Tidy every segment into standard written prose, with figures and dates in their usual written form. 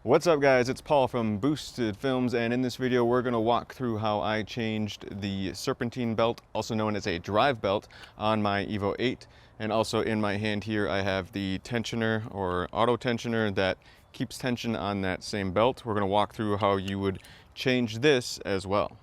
What's up guys, it's Paul from Boosted Films, and in this video we're going to walk through how I changed the Serpentine belt, also known as a drive belt, on my EVO 8. And also in my hand here I have the tensioner or auto tensioner that keeps tension on that same belt. We're going to walk through how you would change this as well.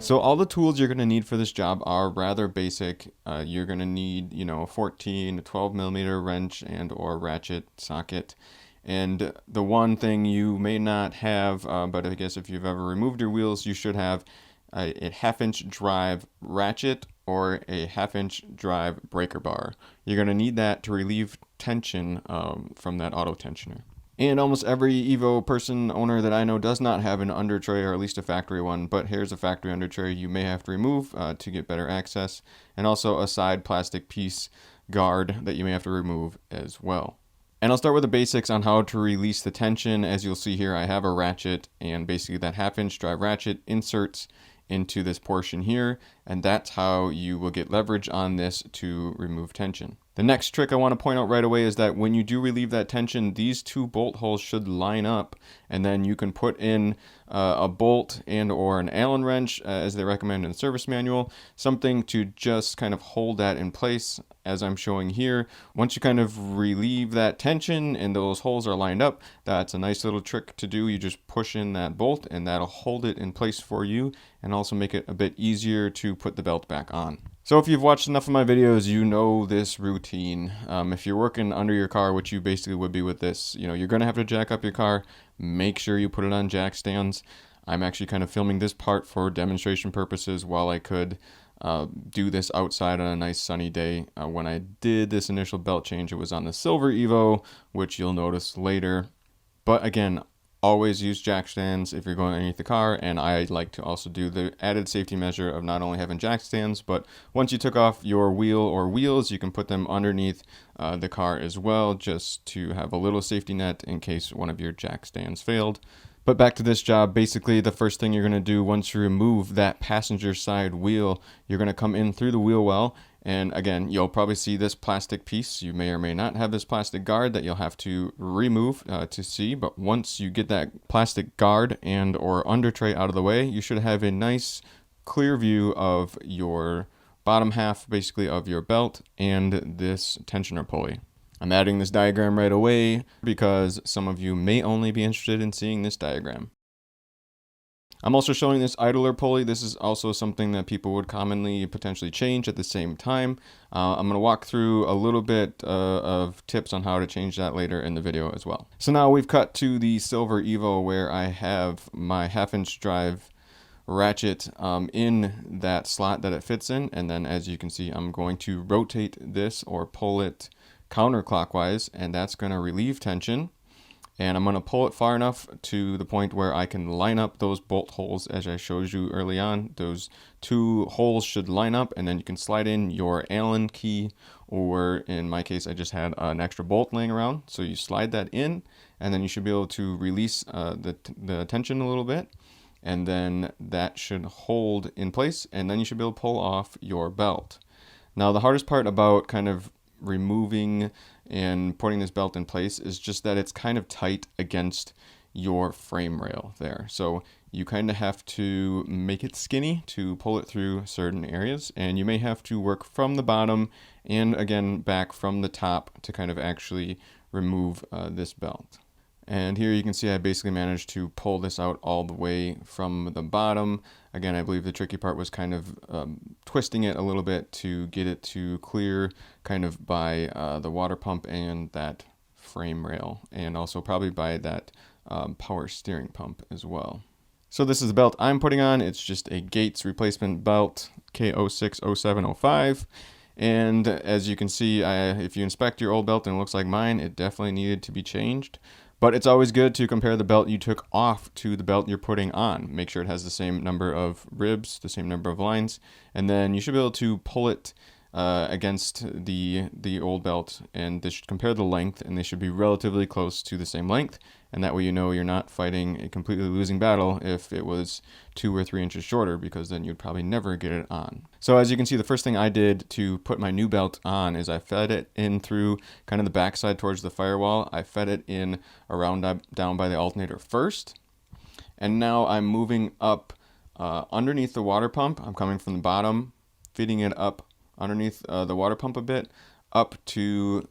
So all the tools you're going to need for this job are rather basic. You're going to need, a 14 to 12 millimeter wrench and or ratchet socket. And the one thing you may not have, but I guess if you've ever removed your wheels, you should have a 1/2 inch drive ratchet or a 1/2 inch drive breaker bar. You're going to need that to relieve tension from that auto tensioner. And almost every EVO person owner that I know does not have an under tray, or at least a factory one, but here's a factory under tray you may have to remove to get better access, and also a side plastic piece guard that you may have to remove as well. And I'll start with the basics on how to release the tension. As you'll see here, I have a ratchet, and basically that 1/2 inch drive ratchet inserts into this portion here, and that's how you will get leverage on this to remove tension. The next trick I want to point out right away is that when you do relieve that tension, these two bolt holes should line up, and then you can put in a bolt and or an Allen wrench, as they recommend in the service manual, something to just kind of hold that in place as I'm showing here. Once you kind of relieve that tension and those holes are lined up, that's a nice little trick to do. You just push in that bolt and that'll hold it in place for you and also make it a bit easier to put the belt back on. So if you've watched enough of my videos, you know this routine. If you're working under your car, which you basically would be with this, you're going to have to jack up your car. Make sure you put it on jack stands. I'm actually kind of filming this part for demonstration purposes while I could do this outside on a nice sunny day. When I did this initial belt change, it was on the silver EVO, which you'll notice later. But again, always use jack stands if you're going underneath the car, and I like to also do the added safety measure of not only having jack stands, but once you took off your wheel or wheels, you can put them underneath the car as well, just to have a little safety net in case one of your jack stands failed. But back to this job, basically the first thing you're going to do once you remove that passenger side wheel, you're going to come in through the wheel well. And again, you'll probably see this plastic piece. You may or may not have this plastic guard that you'll have to remove to see. But once you get that plastic guard and or under tray out of the way, you should have a nice clear view of your bottom half, basically, of your belt and this tensioner pulley. I'm adding this diagram right away because some of you may only be interested in seeing this diagram. I'm also showing this idler pulley. This is also something that people would commonly potentially change at the same time. I'm going to walk through a little bit of tips on how to change that later in the video as well. So now we've cut to the silver EVO where I have my 1/2 inch drive ratchet in that slot that it fits in. And then as you can see, I'm going to rotate this or pull it counterclockwise, and that's going to relieve tension. And I'm going to pull it far enough to the point where I can line up those bolt holes as I showed you early on. Those two holes should line up, and then you can slide in your Allen key, or in my case, I just had an extra bolt laying around. So you slide that in, and then you should be able to release the tension a little bit. And then that should hold in place, and then you should be able to pull off your belt. Now, the hardest part about kind of removing and putting this belt in place is just that it's kind of tight against your frame rail there. So you kind of have to make it skinny to pull it through certain areas, and you may have to work from the bottom and again back from the top to kind of actually remove this belt. And here you can see I basically managed to pull this out all the way from the bottom. Again, I believe the tricky part was kind of twisting it a little bit to get it to clear kind of by the water pump and that frame rail, and also probably by that power steering pump as well. So this is the belt I'm putting on. It's just a Gates replacement belt, K060705. And as you can see, if you inspect your old belt and it looks like mine, it definitely needed to be changed. But it's always good to compare the belt you took off to the belt you're putting on. Make sure it has the same number of ribs, the same number of lines, and then you should be able to pull it against the old belt, and they should compare the length, and they should be relatively close to the same length, and that way you know you're not fighting a completely losing battle if it was 2 or 3 inches shorter, because then you'd probably never get it on. So as you can see, the first thing I did to put my new belt on is I fed it in through kind of the backside towards the firewall. I fed it in around down by the alternator first, and now I'm moving up underneath the water pump. I'm coming from the bottom, feeding it up underneath the water pump a bit, up to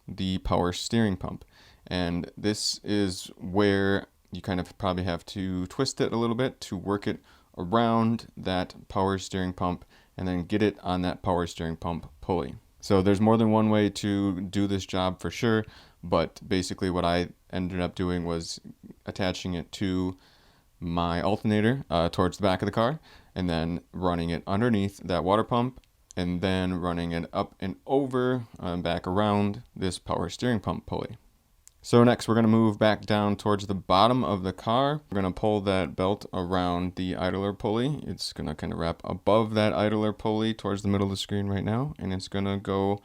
the power steering pump. And this is where you kind of probably have to twist it a little bit to work it around that power steering pump and then get it on that power steering pump pulley. So there's more than one way to do this job for sure, but basically what I ended up doing was attaching it to my alternator towards the back of the car, and then running it underneath that water pump, and then running it up and over back around this power steering pump pulley. So next we're going to move back down towards the bottom of the car. We're going to pull that belt around the idler pulley. It's going to kind of wrap above that idler pulley towards the middle of the screen right now, and it's going to go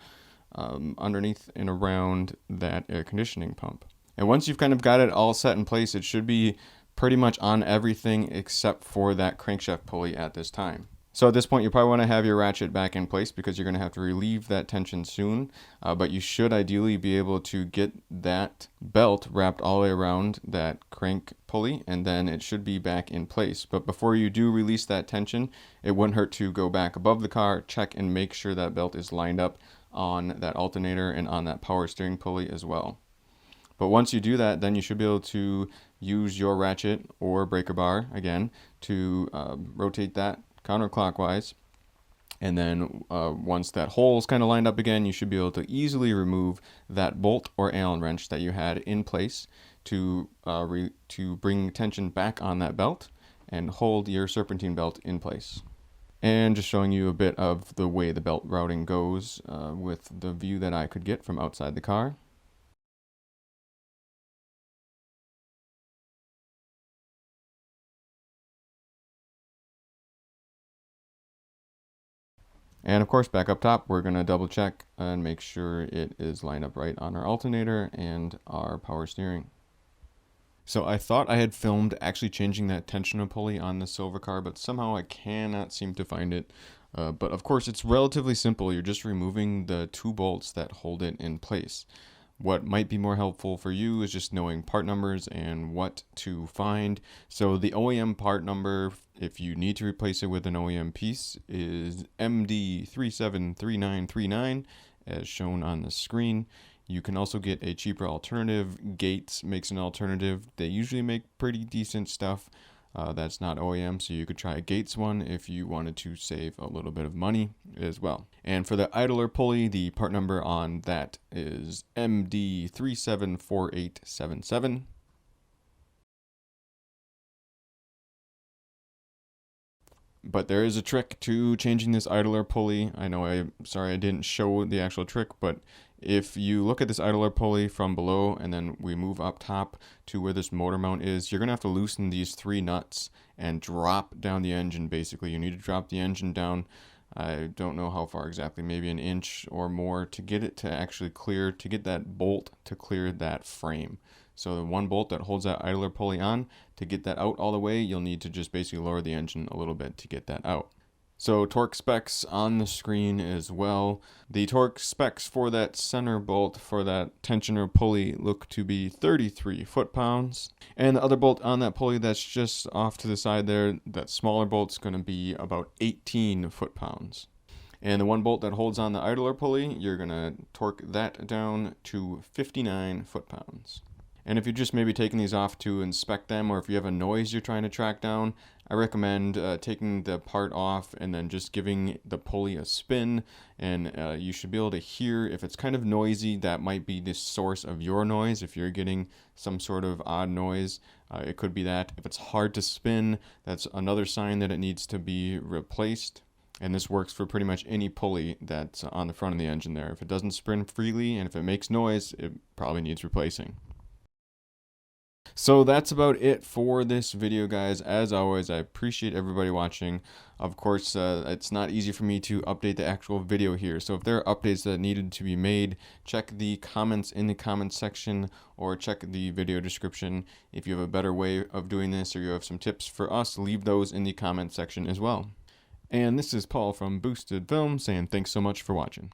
underneath and around that air conditioning pump. And once you've kind of got it all set in place, it should be pretty much on everything except for that crankshaft pulley at this time. So at this point, you probably want to have your ratchet back in place because you're going to have to relieve that tension soon. But you should ideally be able to get that belt wrapped all the way around that crank pulley, and then it should be back in place. But before you do release that tension, it wouldn't hurt to go back above the car, check and make sure that belt is lined up on that alternator and on that power steering pulley as well. But once you do that, then you should be able to use your ratchet or breaker bar again to rotate that counterclockwise. And then once that hole is kind of lined up again, you should be able to easily remove that bolt or Allen wrench that you had in place to bring tension back on that belt and hold your serpentine belt in place. And just showing you a bit of the way the belt routing goes with the view that I could get from outside the car. And of course, back up top, we're going to double check and make sure it is lined up right on our alternator and our power steering. So I thought I had filmed actually changing that tensioner pulley on the silver car, but somehow I cannot seem to find it. But of course, it's relatively simple. You're just removing the 2 bolts that hold it in place. What might be more helpful for you is just knowing part numbers and what to find. So the OEM part number, if you need to replace it with an OEM piece, is MD373939, as shown on the screen. You can also get a cheaper alternative. Gates makes an alternative. They usually make pretty decent stuff. That's not OEM, so you could try a Gates one if you wanted to save a little bit of money as well. And for the idler pulley, the part number on that is MD374877. But there is a trick to changing this idler pulley. I know sorry I didn't show the actual trick, but if you look at this idler pulley from below and then we move up top to where this motor mount is, you're going to have to loosen these 3 nuts and drop down the engine. Basically, you need to drop the engine down. I don't know how far exactly, maybe 1 inch or more to get it to actually clear, to get that bolt to clear that frame. So the 1 bolt that holds that idler pulley on, to get that out all the way, you'll need to just basically lower the engine a little bit to get that out. So torque specs on the screen as well. The torque specs for that center bolt for that tensioner pulley look to be 33 foot-pounds. And the other bolt on that pulley that's just off to the side there, that smaller bolt's going to be about 18 foot-pounds. And the 1 bolt that holds on the idler pulley, you're going to torque that down to 59 foot-pounds. And if you're just maybe taking these off to inspect them, or if you have a noise you're trying to track down, I recommend taking the part off and then just giving the pulley a spin, and you should be able to hear if it's kind of noisy. That might be the source of your noise. If you're getting some sort of odd noise, it could be that. If it's hard to spin, that's another sign that it needs to be replaced. And this works for pretty much any pulley that's on the front of the engine there. If it doesn't spin freely and if it makes noise, it probably needs replacing. So that's about it for this video, guys. As always, I appreciate everybody watching. Of course, it's not easy for me to update the actual video here. So if there are updates that needed to be made, check the comments in the comments section or check the video description. If you have a better way of doing this or you have some tips for us, leave those in the comments section as well. And this is Paul from Boosted Film saying thanks so much for watching.